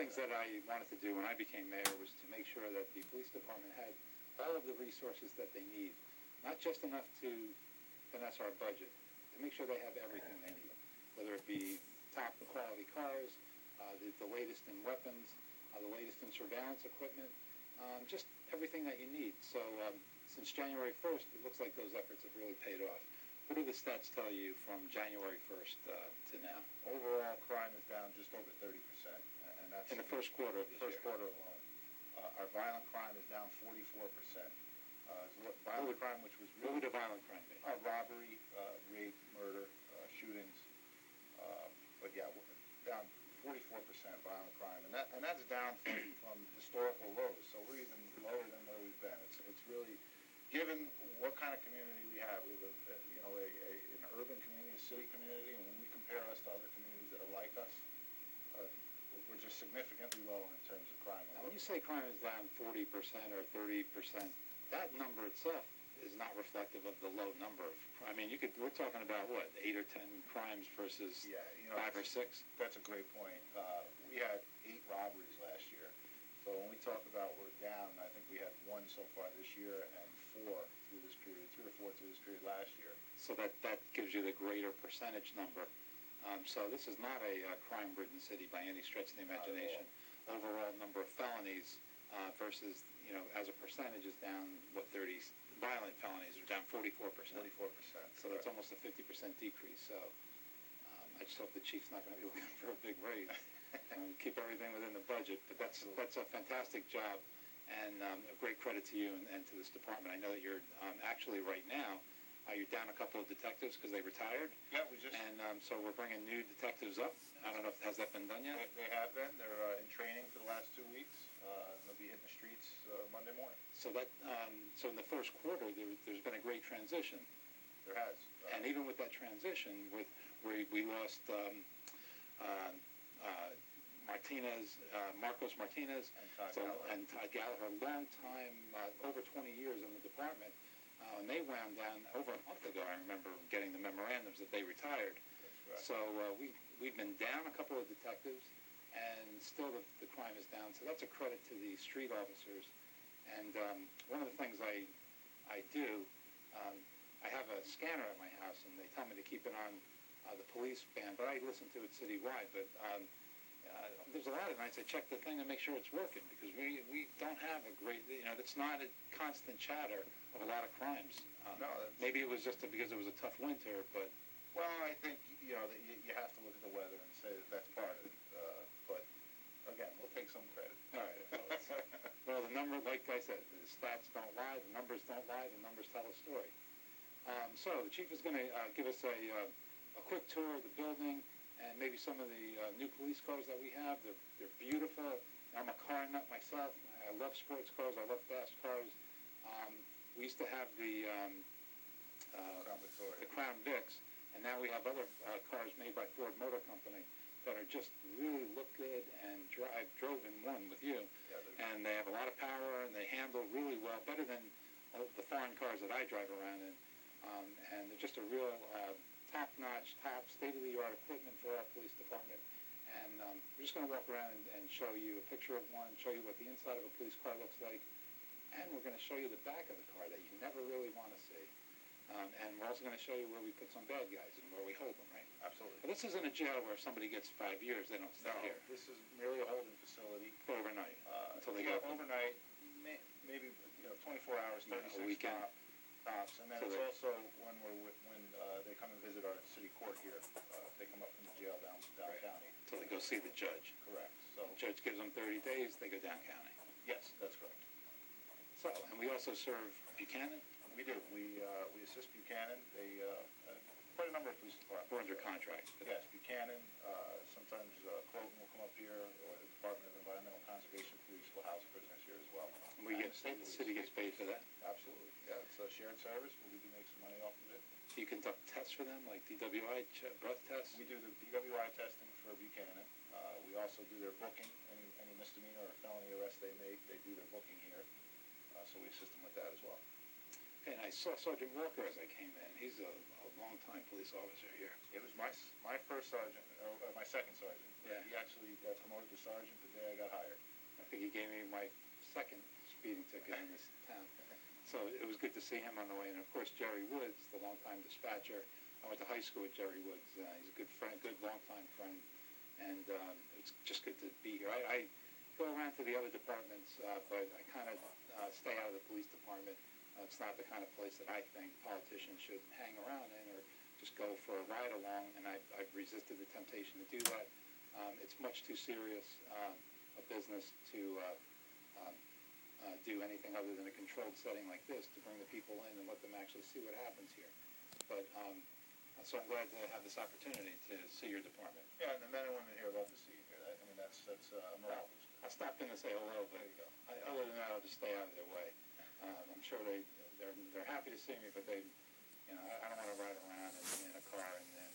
things that I wanted to do when I became mayor was to make sure that the police department had all of the resources that they need, not just enough to finesse our budget, to make sure they have everything they need, whether it be top quality cars, the latest in weapons, the latest in surveillance equipment, just everything that you need. So since January 1st, it looks like those efforts have really paid off. What do the stats tell you from January 1st to now? Overall, crime is down just over 30%, and that's in the first quarter of this first year. quarter alone. Our violent crime is down 44%. Violent crime, which was What really would a violent crime be? robbery, rape, murder, shootings. But yeah, we're down 44% violent crime, and that's down from historical lows. So we're even lower than where we've been. It's really, given what kind of community we have. We have an urban community, a city community, and when we compare us to other communities that are like us, we're just significantly lower in terms of crime. Now, when you say crime is down 40% or 30%, that number itself is not reflective of the low number of. I mean, we're talking about what, 8 or 10 crimes versus 5 or 6. That's a great point. We had 8 robberies last year. So when we talk about we're down, I think we had 1 so far this year and 4 through this period, 3 or 4 through this period last year. So that gives you the greater percentage number. So this is not a crime-ridden city by any stretch of the imagination. Overall number of felonies versus, as a percentage is down, 30, violent felonies are down 44%. 44%. So that's almost a 50% decrease. So I just hope the chief's not going to be looking for a big raise. Keep everything within the budget. But that's a fantastic job, and a great credit to you and to this department. I know that you're actually right now, you're down a couple of detectives because they retired. Yeah, we just... And so we're bringing new detectives up. I don't know if has that been done yet? They have been. They're in training for the last 2 weeks. They'll be hitting the streets Monday morning. So so in the first quarter, there's been a great transition. There has. And even with that transition, we lost Martinez, Marcos Martinez, and Todd Gallagher, a long time, over 20 years in the department. And they wound down over a month ago. I remember getting the memorandums that they retired. That's right. So we've been down a couple of detectives, and still the crime is down. So that's a credit to the street officers. And one of the things I do, I have a scanner at my house, and they tell me to keep it on the police band, but I listen to it citywide. But there's a lot of nights I check the thing to make sure it's working, because we don't have a great, it's not a constant chatter of a lot of crimes. No, maybe it was just because it was a tough winter, but... Well, I think, that you have to look at the weather and say that that's part of it. But, again, we'll take some credit. All right. Well, the number, like I said, the stats don't lie, the numbers don't lie, the numbers tell a story. So the chief is going to give us a quick tour of the building, and maybe some of the new police cars that we have. They're beautiful. I'm a car nut myself. I love sports cars. I love fast cars. We used to have the Crown Vics, and now we have other cars made by Ford Motor Company that are just really look good and drive. Drove in one with you, and they have a lot of power, and they handle really well, better than the foreign cars that I drive around in. And they're just a real top-notch, state-of-the-art equipment for our police department. And we're just going to walk around and show you a picture of one, show you what the inside of a police car looks like, and we're going to show you the back of the car that you never really want to see. And we're also going to show you where we put some bad guys and where we hold them, right? Absolutely. But this isn't a jail where if somebody gets 5 years, they don't stay here. This is merely a holding facility. For overnight, until they go overnight, maybe 24 hours, 36 weekend. Tops. And then it's also when they come and visit our city court here. They come up from the jail down county. Until they go see the judge. Correct. So the judge gives them 30 days, they go down county. Yes, that's correct. So, and we also serve Buchanan? We do. We assist Buchanan. They quite a number of police departments. We're under contract. Yes, Buchanan. Sometimes Croton will come up here, or the Department of Environmental Conservation Police will house prisoners here as well. And the city gets paid for that? Absolutely. Yeah, it's a shared service, but we do make some money off of it. Do you conduct tests for them, like DWI, breath tests? We do the DWI testing for Buchanan. We also do their booking. Any misdemeanor or felony arrest they make, they do their booking here. So we assist them with that as well. Okay, and I saw Sergeant Walker as I came in. He's a longtime police officer here. It was my first sergeant, or my second sergeant. Yeah. He actually got promoted to sergeant the day I got hired. I think he gave me my second speeding ticket in this town. So it was good to see him on the way. And of course, Jerry Woods, the longtime dispatcher. I went to high school with Jerry Woods. He's a good friend, good longtime friend. And it's just good to be here. I go around to the other departments, but I kind of stay out of the police department. It's not the kind of place that I think politicians should hang around in or just go for a ride along, and I've resisted the temptation to do that. It's much too serious a business to do anything other than a controlled setting like this, to bring the people in and let them actually see what happens here. But so I'm glad to have this opportunity to see your department. Yeah, and the men and women here love to see you here. I mean, that's a morale booster. I'll stop in to say hello, but other than that, I'll just stay out of their way. I'm sure they're happy to see me, but I don't want to ride around in a car and then